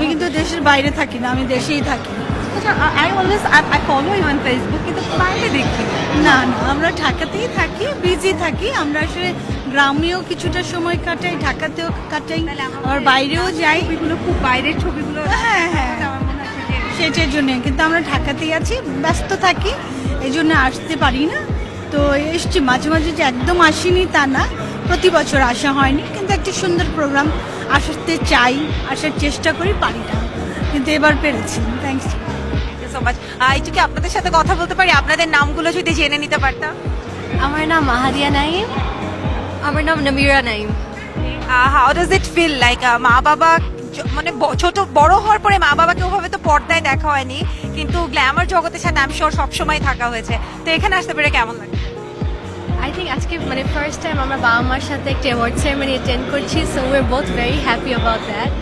আমি কিন্তু দেশের বাইরে থাকি না, আমি দেশেই থাকি। I follow you on Facebook, কিন্তু বাইরে দেখি না। না না, আমরা ঢাকাতেই থাকি, বিজি থাকি। আমরা আসলে গ্রামেও কিছুটা সময় কাটাই, ঢাকাতেও কাটাই, আবার বাইরেও যাই। ছবিগুলো খুব বাইরের ছবিগুলো হ্যাঁ, হ্যাঁ। আমার মনে হচ্ছে যে সেটার জন্য কিন্তু আমরা ঢাকাতেই আছি, ব্যস্ত থাকি, এই জন্য আসতে পারি না। তো এসছি মাঝে মাঝে, যে একদম আসিনি তা না, প্রতি বছর আসা হয়নি, কিন্তু একটা সুন্দর প্রোগ্রাম আসতে চাই, আসার চেষ্টা করি, পারি না, কিন্তু এবার পেরেছি। থ্যাংকস। So much. একটু কি আপনাদের সাথে কথা বলতে পারি? আপনাদের নামগুলো যদি জেনে নিতে পারতাম। আমার নাম মাহাদিয়া নাইম। আমার নাম Namira Naim. How does it feel like মা বাবা মানে ছোট বড় হওয়ার পরে মা বাবাকে ওভাবে তো পর্দায় দেখা হয়নি, কিন্তু গ্ল্যামার জগতের সাথে আমি শিওর সবসময় থাকা হয়েছে, তো এখানে আসতে পেরে কেমন লাগে? আই থিঙ্ক আজকে মানে ফার্স্ট টাইম আমরা বাবা মার সাথে একটা অ্যাওয়ার্ড সেরেমনি অ্যাটেন্ড করছি, so we are both very happy about that.